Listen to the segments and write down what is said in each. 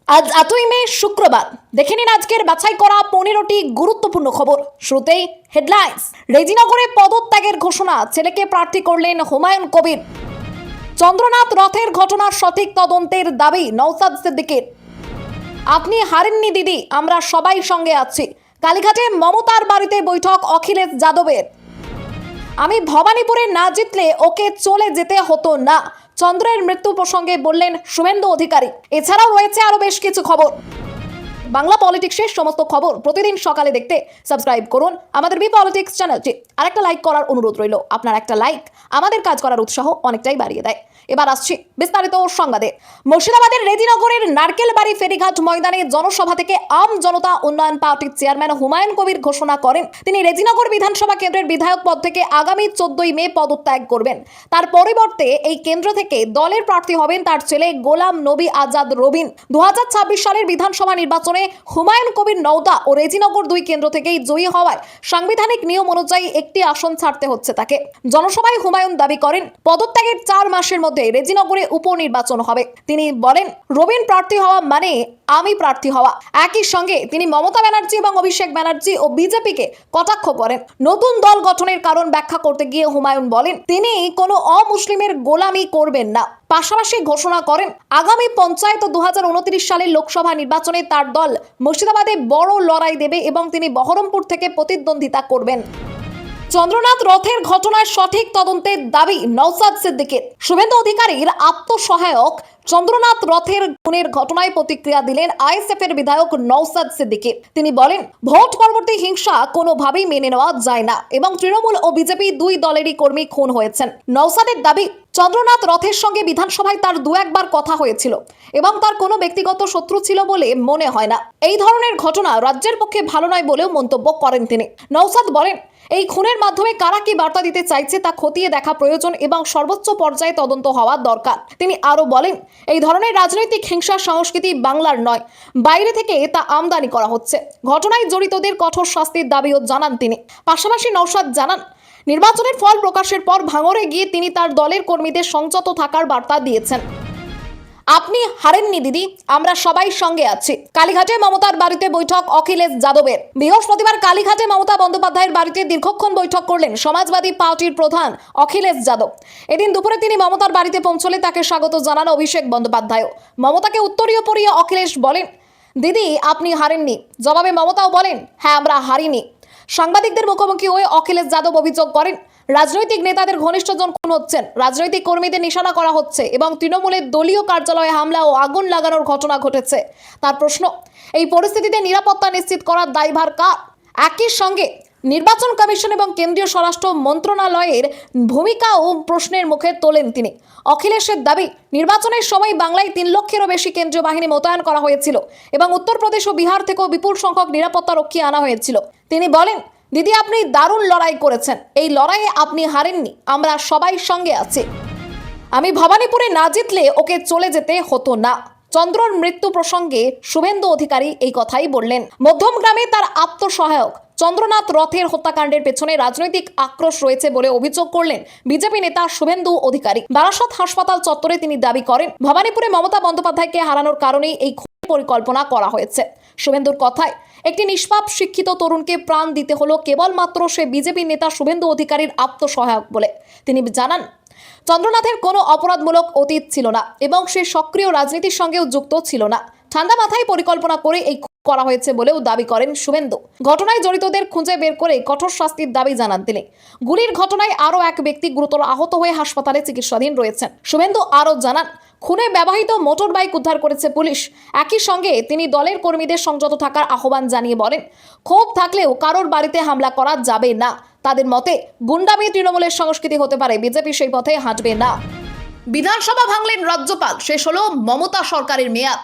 আজ 8ই মে শুক্রবার দেখে নিন আজকের বাছাই করা 15টি গুরুত্বপূর্ণ খবর। শুরুতেই হেডলাইন্স। রেজিনগরে পদত্যাগের ঘোষণা, ছেলেকে প্রার্থী করলেন হুমায়ুন কবির। চন্দ্রনাথ রথের ঘটনার সঠিক তদন্তের দাবি নওশাদ সিদ্দিকীর। আপনি হারেননি দিদি, আমরা সবাই সঙ্গে আছি। কালীঘাটে মমতার বাড়িতে বৈঠক অখিলেশ যাদবের। আমি ভবানীপুরে না জিতলে ওকে চলে যেতে হতো না, চন্দ্রের মৃত্যু প্রসঙ্গে বললেন শুভেন্দু অধিকারী। এছাড়াও রয়েছে আরো বেশ কিছু খবর। বাংলা পলিটিক্সের সমস্ত খবর প্রতিদিন সকালে দেখতে সাবস্ক্রাইব করুন আমাদের বি পলিটিক্স চ্যানেলটি। আর একটা লাইক করার অনুরোধ রইল, আপনার একটা লাইক আমাদের কাজ করার উৎসাহ অনেকটাই বাড়িয়ে দেয়। এবার আসছি বিস্তারিত সংবাদে। মুর্শিদাবাদের রেজিনগরের নারকেলবাড়ি ফেরিঘাট ময়দানে জনসভা থেকে আম জনতা উন্নয়ন পার্টির চেয়ারম্যান হুমায়ুন কবির ঘোষণা করেন তিনি রেজিনগর বিধানসভা কেন্দ্রের বিধায়ক পদ থেকে আগামী 14ই মে পদত্যাগ করবেন। তার পরিবর্তে এই কেন্দ্র থেকে দলের প্রার্থী হবেন তার ছেলে গোলাম নবী আজাদ রবিন। 2026 সালের বিধানসভা নির্বাচনে হুমায়ুন কবির নওদা ও রেজিনগর দুই কেন্দ্র থেকেই জয়ী হওয়ায় সাংবিধানিক নিয়ম অনুযায়ী একটি আসন ছাড়তে হচ্ছে তাকে। জনসভায় হুমায়ুন দাবি করেন পদত্যাগের 4 মাসের মধ্যে রেজিনগরে উপনির্বাচন হবে। তিনি বলেন রবিন প্রার্থী হওয়া মানে আমি প্রার্থী হওয়া। একই সঙ্গে তিনি মমতা ব্যানার্জি এবং অভিষেক ব্যানার্জি ও বিজেপিকে কটাক্ষ করেন। নতুন দল গঠনের কারণ ব্যাখ্যা করতে গিয়ে হুমায়ুন বলেন তিনি কোনো অমুসলিমের গোলামি করবেন না। পাশাপাশি ঘোষণা করেন আগামী পঞ্চায়েত ও 2029 সালের লোকসভা নির্বাচনে তার দল মুর্শিদাবাদে বড় লড়াই দেবে এবং তিনি বহরমপুর থেকে প্রতিদ্বন্দ্বিতা করবেন। চন্দ্রনাথ রথের ঘটনার সঠিক তদন্তের দাবি নওশাদ সিদ্দিকীর। শুভেন্দু অধিকারীর আত্মসহায়ক চন্দ্রনাথ রথের খুনের ঘটনায় প্রতিক্রিয়া দিলেন আইএসএফ এর বিধায়ক নওশাদ সিদ্দিকী। তিনি বলেন ভোট পরবর্তী হিংসা কোনোভাবেই মেনে নেওয়া যায় না এবং তৃণমূল ও বিজেপি দুই দলেরই কর্মী খুন হয়েছেন। নওশাদের দাবি চন্দ্রনাথ রথের সঙ্গে বিধানসভায় তার দু একবার কথা হয়েছিল এবং তার কোনো ব্যক্তিগত শত্রু ছিল বলে মনে হয় না। এই ধরনের ঘটনা রাজ্যের পক্ষে ভালো নয় বলেও মন্তব্য করেন তিনি। নওশাদ বলেন এই খুনের মাধ্যমে কারা কি বার্তা দিতে চাইছে তা খতিয়ে দেখা প্রয়োজন এবং সর্বোচ্চ পর্যায়ে তদন্ত হওয়া দরকার। তিনি আরো বলেন এই ধরনের রাজনৈতিক হিংসার সংস্কৃতি বাংলার নয়, বাইরে থেকে তা আমদানি করা হচ্ছে। ঘটনায় জড়িতদের কঠোর শাস্তির দাবিও জানান তিনি। পাশাপাশি নওশাদ জানান নির্বাচনের ফল প্রকাশের পর ভাঙড়ে গিয়ে তিনি তার দলের কর্মীদের সংযত থাকার বার্তা দিয়েছেন। আপনি হারেননি দিদি, আমরা সবাই সঙ্গে আছি। কালীঘাটে মমতার বাড়িতে বৈঠক অখিলেশ যাদবের। বৃহস্পতিবার কালীঘাটে মমতা বন্দ্যোপাধ্যায়ের বাড়িতে দীর্ঘক্ষণ বৈঠক করলেন সমাজবাদী পার্টির প্রধান অখিলেশ যাদব। এদিন দুপুরে তিনি মমতার বাড়িতে পৌঁছলে তাকে স্বাগত জানান অভিষেক বন্দ্যোপাধ্যায়। মমতাকে উত্তরীয় পরিয়ে অখিলেশ বলেন দিদি আপনি হারেননি। জবাবে মমতাও বলেন হ্যাঁ আমরা হারিনি। সাংবাদিকদের মুখোমুখি হয়ে অখিলেশ যাদব অভিযোগ করেন রাজনৈতিক নেতাদের ঘনিষ্ঠজন খুন হচ্ছেন, রাজনৈতিক কর্মীদের নিশানা করা হচ্ছে এবং তৃণমূলের দলীয় কার্যালয়ে হামলা ও আগুন লাগানোর ঘটনা ঘটেছে। তার প্রশ্ন এই পরিস্থিতিতে নিরাপত্তা নিশ্চিত করার দায়ভার কার? একই সঙ্গে নির্বাচন কমিশন এবং কেন্দ্রীয় স্বরাষ্ট্র মন্ত্রণালয়ের ভূমিকাও প্রশ্নের মুখে তোলেন তিনি। অখিলেশের দাবি নির্বাচনের সময় বাংলায় 3 লক্ষেরও বেশি কেন্দ্রীয় বাহিনী মোতায়েন করা হয়েছিল এবং উত্তরপ্রদেশ ও বিহার থেকেও বিপুল সংখ্যক নিরাপত্তা রক্ষী আনা হয়েছিল। তিনি বলেন দিদি আপনি দারুণ লড়াই করেছেন, এই লড়াইয়ে আপনি হারেননি, আমরা সবাই সঙ্গে আছি। আমি ভবানীপুরে না জিতলে ওকে চলে যেতে হতো না, চন্দ্রর মৃত্যু প্রসঙ্গে শুভেন্দু অধিকারী এই কথাই বললেন। মধ্যমগ্রামে তার আত্মসহায়ক চন্দ্রনাথ রথের হত্যাকাণ্ডের পেছনে রাজনৈতিক আক্রোশ রয়েছে বলে অভিযোগ করলেন বিজেপি নেতা শুভেন্দু অধিকারী। বারাসত হাসপাতাল চত্বরে তিনি দাবি করেন ভবানীপুরে মমতা বন্দ্যোপাধ্যায়কে হারানোর কারণেই এই পরিকল্পনা করা হয়েছে। শুভেন্দুর কথায় একটি নিষ্পাপ শিক্ষিত তরুণকে প্রাণ দিতে হলো কেবলমাত্র সে বিজেপি নেতা শুভেন্দু অধিকারীর আত্মসহায়ক বলে। তিনি জানান চন্দ্রনাথের কোনো অপরাধমূলক অতীত ছিল না এবং সে সক্রিয় রাজনীতির সঙ্গেও যুক্ত ছিল না। ঠান্ডা মাথায় পরিকল্পনা করে এই করা হয়েছে বলেও দাবি করেন শুভেন্দু। ঘটনায় জড়িতদের খুঁজে বের করে কঠোর শাস্তির দাবি জানান তিনি। গুলির ঘটনায় আরও এক ব্যক্তি গুরুতর আহত হয়ে হাসপাতালে চিকিৎসাধীন রয়েছেন। শুভেন্দু আরও জানান খুনে ব্যবহৃত মোটর বাইক উদ্ধার করেছে পুলিশ। একই সঙ্গে তিনি দলের কর্মীদের সংযত থাকার আহ্বান জানিয়ে বলেন ক্ষোভ থাকলেও কারোর বাড়িতে হামলা করা যাবে না। তাদের মতে গুন্ডামি তৃণমূলের সংস্কৃতি হতে পারে, বিজেপি সেই পথে হাঁটবে না। বিধানসভা ভাঙলেন রাজ্যপাল, শেষ হলো মমতা সরকারের মেয়াদ।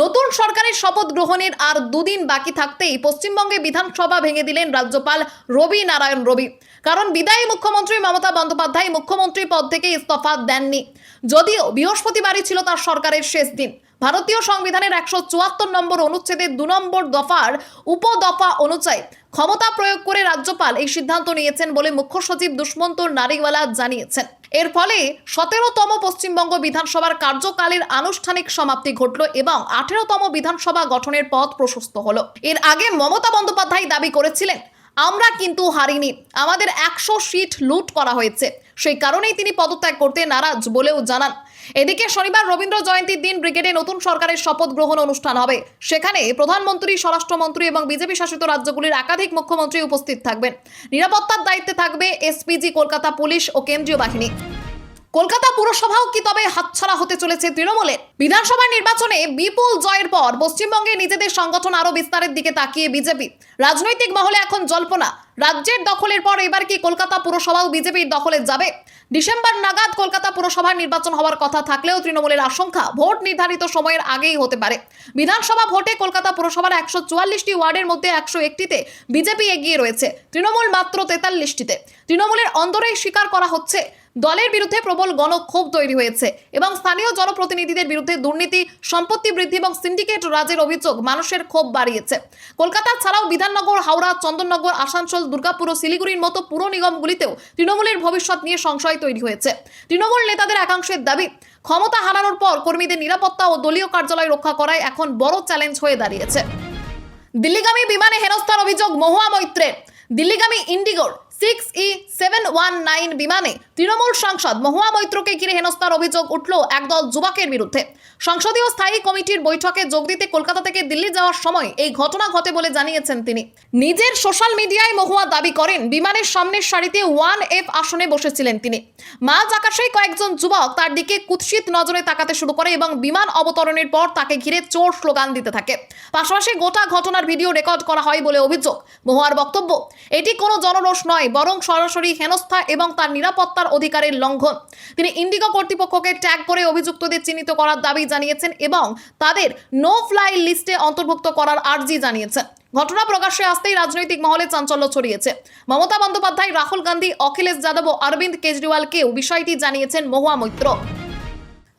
নতুন সরকারের শপথ গ্রহণের আর দুদিন বাকি থাকতেই পশ্চিমবঙ্গে বিধানসভা ভেঙে দিলেন রাজ্যপাল রবি নারায়ণ রবি। কারণ বিদায়ী মুখ্যমন্ত্রী মমতা বন্দ্যোপাধ্যায় মুখ্যমন্ত্রী পদ থেকে ইস্তফা দেননি। যদিও বৃহস্পতিবারই ছিল তার সরকারের শেষ দিন। ভারতীয় সংবিধানের 174 নম্বর অনুচ্ছেদের 2 নম্বর দফার উপদফা অনুযায়ী ক্ষমতা প্রয়োগ করে রাজ্যপাল এই সিদ্ধান্ত নিয়েছেন বলে মুখ্য সচিব দুষ্মন্ত নারিওয়ালা জানিয়েছেন। এর ফলে 17তম পশ্চিমবঙ্গ বিধানসভার কার্যকালের আনুষ্ঠানিক সমাপ্তি ঘটল এবং 18তম বিধানসভা গঠনের পথ প্রশস্ত হলো। এর আগে মমতা বন্দ্যোপাধ্যায় দাবি করেছিলেন, আমরা কিন্তু হারিনি, আমাদের 100 সিট লুট করা হয়েছে, সেই কারণেই তিনি পদত্যাগ করতে নারাজ বলেও জানান। এদিকে শনিবার রবীন্দ্র জয়ন্তীর দিন ব্রিগেডে নতুন সরকারের শপথ গ্রহণ অনুষ্ঠান হবে। সেখানে প্রধানমন্ত্রী, স্বরাষ্ট্রমন্ত্রী এবং বিজেপি শাসিত রাজ্যগুলির একাধিক মুখ্যমন্ত্রী উপস্থিত থাকবেন। নিরাপত্তার দায়িত্বে থাকবে এসপিজি, কলকাতা পুলিশ ও কেন্দ্রীয় বাহিনী। কলকাতা পুরসভাও কি তবে হাতছাড়া হতে চলেছে তৃণমূলের? বিধানসভা নির্বাচনে বিপুল জয়ের পর পশ্চিমবঙ্গে নিজেদের সংগঠন আরো বিস্তারের দিকে তাকিয়ে বিজেপি। রাজনৈতিক মহলে এখন জল্পনা, রাজ্যের দখলের পর এবার কি কলকাতা পুরসভাও বিজেপির দখলে যাবে? ডিসেম্বর নাগাদ কলকাতা পুরসভার নির্বাচন হওয়ার কথা থাকলেও তৃণমূলের আশঙ্কা ভোট নির্ধারিত সময়ের আগেই হতে পারে। বিধানসভা ভোটে কলকাতা পুরসভার 144টি ওয়ার্ডের মধ্যে 101টিতে বিজেপি এগিয়ে রয়েছে, তৃণমূল মাত্র 43টিতে। তৃণমূলের অন্দরেই স্বীকার করা হচ্ছে দলের বিরুদ্ধে প্রবল গণক্ষোভ তৈরি হয়েছে এবং স্থানীয় জনপ্রতিনিধিদের বিরুদ্ধে দুর্নীতি, সম্পত্তি বৃদ্ধি এবং সিন্ডিকেট রাজের অভিযোগ মানুষের ক্ষোভ বাড়িয়েছে। কলকাতা ছাড়াও বিধাননগর, হাওড়া, চন্দননগর, আসানসোল, দুর্গাপুর ও শিলিগুড়ির মতো পুর নিগমগুলিতেও তৃণমূলের ভবিষ্যৎ নিয়ে সংশয় তৈরি হয়েছে। তৃণমূল নেতাদের একাংশের দাবি, ক্ষমতা হারানোর পর কর্মীদের নিরাপত্তা ও দলীয় কার্যালয় রক্ষা করাই এখন বড় চ্যালেঞ্জ হয়ে দাঁড়িয়েছে। দিল্লিগামী বিমানে হেনস্থার অভিযোগ মহুয়া মৈত্রের। দিল্লিগামী ইন্ডিগোর 6E719 বিমানে তৃণমূল সাংসদ মহুয়া মৈত্রকে ঘিরে হেনস্থার অভিযোগ উঠল একদল যুবকের বিরুদ্ধে। সংসদীয় স্থায়ী কমিটির বৈঠকে যোগ দিতে কলকাতা থেকে দিল্লি যাওয়ার সময় এই ঘটনা ঘটে বলে জানিয়েছেন তিনি। নিজের সোশ্যাল মিডিয়ায় মহুয়া দাবি করেন, বিমানের সামনের সারিতে 1F আসনে বসেছিলেন তিনি। মাঝ আকাশে কয়েকজন যুবক তার দিকে কুৎসিত নজরে তাকাতে শুরু করে এবং বিমান অবতরণের পর তাকে ঘিরে চোর স্লোগান দিতে থাকে। পাশাপাশি গোটা ঘটনার ভিডিও রেকর্ড করা হয় বলে অভিযোগ। মহুয়ার বক্তব্য, এটি কোনো জনরোষ নয়, বরং সরাসরি হেনস্থা এবং তার নিরাপত্তার অধিকারের লঙ্ঘন। তিনি ইন্ডিগো কর্তৃপক্ষকে ট্যাগ করে অভিযুক্তদের চিহ্নিত করার দাবি জানিয়েছেন এবং তাদের নো ফ্লাই লিস্টে অন্তর্ভুক্ত করার আর্জি জানিয়েছেন। ঘটনা প্রকাশ্যে আসতেই রাজনৈতিক মহলে চাঞ্চল্য ছড়িয়েছে। মমতা বন্দ্যোপাধ্যায়, রাহুল গান্ধী, অখিলেশ যাদব ও অরবিন্দ কেজরিওয়ালকেও বিষয়টি জানিয়েছেন মহুয়া মৈত্র।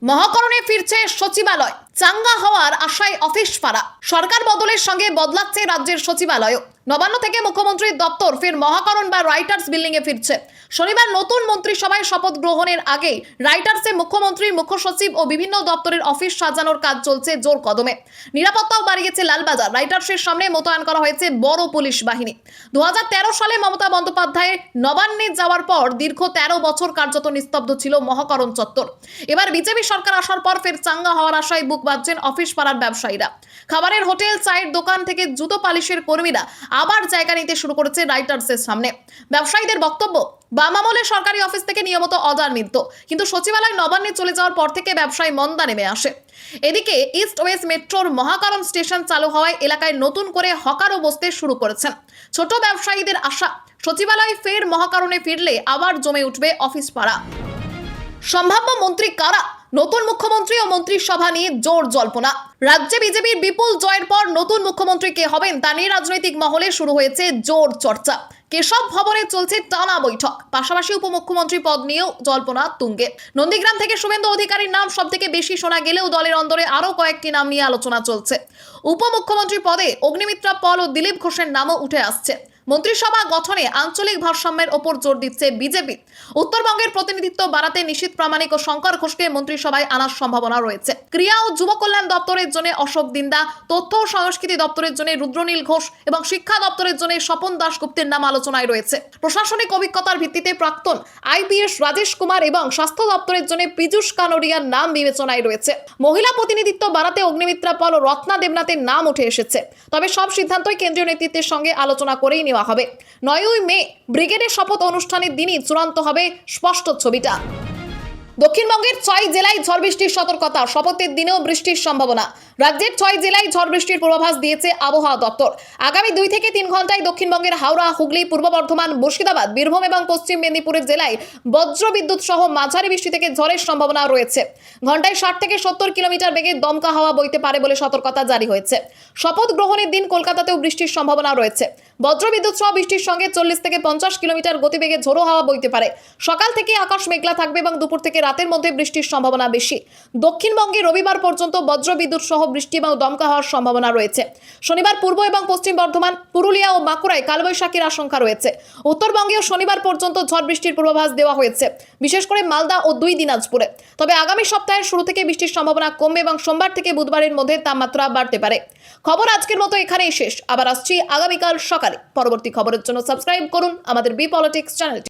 মহাকরণে ফিরছে সচিবালয়, চাঙ্গা হওয়ার আশায় অফিস পাড়া। সরকার বদলের সঙ্গে বদলাচ্ছে রাজ্যের সচিবালয়। নবান্ন থেকে মুখ্যমন্ত্রীর দপ্তর ফের মহাকরণ বা রাইটার্স বিল্ডিং এ ফিরছে। শনিবার নতুন মন্ত্রিসভায় শপথ গ্রহণের আগে রাইটার্সে মুখ্যমন্ত্রী, মুখ্য সচিব ও বিভিন্ন দপ্তরের অফিস সাজানোর কাজ চলছে জোর কদমে। নিরাপত্তাও বাড়িয়েছে লালবাজার। রাইটার্সের সামনে মোতায়েন করা হয়েছে বড় পুলিশ বাহিনী। 2013 সালে মমতা বন্দ্যোপাধ্যায়ের নবান্নে যাওয়ার পর দীর্ঘ 13 বছর কার্যত নিস্তব্ধ ছিল মহাকরণ চত্বর। এবার বিজেপি সরকার আসার পর ফের চাঙ্গা হওয়ার আশায় বুক বাঁধছেন অফিস পাড়ার ব্যবসায়ীরা। খাবারের হোটেল, চায়ের দোকান থেকে জুতো পালিশের কর্মীরা আবার জায়গা নিতে শুরু করেছে রাইটার্সের সামনে। ব্যবসায়ীদের বক্তব্য, বাম আমলে সরকারি অফিস থেকে নিয়মিত অর্ডার মিলত, কিন্তু সচিবালয় নবান্নে চলে যাওয়ার পর থেকে ব্যবসায় মন্দা নেমে আসে। এদিকে ইস্ট ওয়েস্ট মেট্রোর মহাকরণ স্টেশন চালু হওয়ায় এলাকায় নতুন করে হকারও বসতে শুরু করেছেন। ছোট ব্যবসায়ীদের আশা, সচিবালয় ফের মহাকরণে ফিরলে আবার জমে উঠবে অফিস পাড়া। সম্ভাব্য মন্ত্রী কারা? নতুন মুখ্যমন্ত্রী ও মন্ত্রিসভা নিয়ে জোর জল্পনা। রাজ্যে বিজেপির বিপুল জয়ের পর নতুন মুখ্যমন্ত্রী কে হবেন তা নিয়ে রাজনৈতিক মহলে শুরু হয়েছে জোর চর্চা। কেশব ভবনে চলছে টানা বৈঠক। পাশাপাশি উপমুখ্যমন্ত্রী পদ নিয়েও জল্পনা তুঙ্গে। নন্দীগ্রাম থেকে শুভেন্দু অধিকারীর নাম সব থেকে বেশি শোনা গেলেও দলের অন্দরে আরও কয়েকটি নাম নিয়ে আলোচনা চলছে। উপমুখ্যমন্ত্রী পদে অগ্নিমিত্রা পল ও দিলীপ ঘোষের নামও উঠে আসছে। মন্ত্রিসভা গঠনে আঞ্চলিক ভারসাম্যের ওপর জোর দিচ্ছে বিজেপি। উত্তরবঙ্গের প্রতিনিধিত্ব বাড়াতে নিশীথ প্রামাণিক ও শঙ্কর ঘোষকে মন্ত্রিসভায় আনার সম্ভাবনা রয়েছে। ক্রীড়া ও যুব কল্যাণ দপ্তরের জন্য অশোক দিন্দা, তথ্য ও সংস্কৃতি দপ্তরের জন্য রুদ্রনীল ঘোষ এবং শিক্ষা দপ্তরের জন্য স্বপন দাশগুপ্তের নাম আলোচনায় রয়েছে। প্রশাসনিক অভিজ্ঞতার ভিত্তিতে প্রাক্তন আইপিএস রাজেশ কুমার এবং স্বাস্থ্য দপ্তরের জন্য পীযূষ কানোরিয়ার নাম বিবেচনায় রয়েছে। মহিলা প্রতিনিধিত্ব বাড়াতে অগ্নিমিত্রা পল ও রত্না দেবনাথের নাম উঠে এসেছে। তবে সব সিদ্ধান্তই কেন্দ্রীয় নেতৃত্বের সঙ্গে আলোচনা করেই নেওয়া হবে। 9ই মে ব্রিগেডের শপথ অনুষ্ঠানের দিনই চূড়ান্ত হবে স্পষ্ট ছবিটা। দক্ষিণবঙ্গের 6 জেলায় ঝড় বৃষ্টির সতর্কতা, শপথের দিনেও বৃষ্টির সম্ভাবনা। রাজ্যের 6 জেলায় ঝড় বৃষ্টির পূর্বাভাস দিয়েছে আবহাওয়া দপ্তর। আগামী 2 থেকে 3 ঘন্টায় দক্ষিণবঙ্গের হাওড়া, হুগলি, পূর্ব বর্ধমান, মুর্শিদাবাদ, বীরভূম এবং পশ্চিম মেদিনীপুরের জেলায় বজ্র বিদ্যুৎ সহ মাঝারি বৃষ্টি থেকে ঝড়ের সম্ভাবনা রয়েছে। ঘন্টায় 60 থেকে 70 কিলোমিটার বেগে দমকা হাওয়া বইতে পারে বলে সতর্কতা জারি হয়েছে। শপথ গ্রহণের দিন কলকাতাতেও বৃষ্টির সম্ভাবনা রয়েছে। বজ্র বিদ্যুৎ সহ বৃষ্টির সঙ্গে 40 থেকে 50 কিলোমিটার গতিবেগে ঝোড়ো হাওয়া বইতে পারে। সকাল থেকে আকাশ মেঘলা থাকবে এবং দুপুর থেকে রাতের মধ্যে বৃষ্টির সম্ভাবনা বেশি। দক্ষিণবঙ্গে রবিবার পর্যন্ত বজ্র বিদ্যুৎ সহ বৃষ্টি এবং দমকা হওয়ার সম্ভাবনা রয়েছে। শনিবার পূর্ব এবং পশ্চিম বর্ধমান, পুরুলিয়া ও বাঁকুড়ায় কালবৈশাখীর আশঙ্কা রয়েছে। উত্তরবঙ্গেও শনিবার পর্যন্ত ঝড় বৃষ্টির পূর্বাভাস দেওয়া হয়েছে, বিশেষ করে মালদা ও 2 দিনাজপুরে। তবে আগামী সপ্তাহের শুরু থেকে বৃষ্টির সম্ভাবনা কমবে এবং সোমবার থেকে বুধবারের মধ্যে তাপমাত্রা বাড়তে পারে। খবর আজকের মতো এখানেই শেষ। আবার আসছি আগামীকাল সকালে। পরবর্তী খবরের জন্য সাবস্ক্রাইব করুন আমাদের বি পলিটিক্স চ্যানেলটি।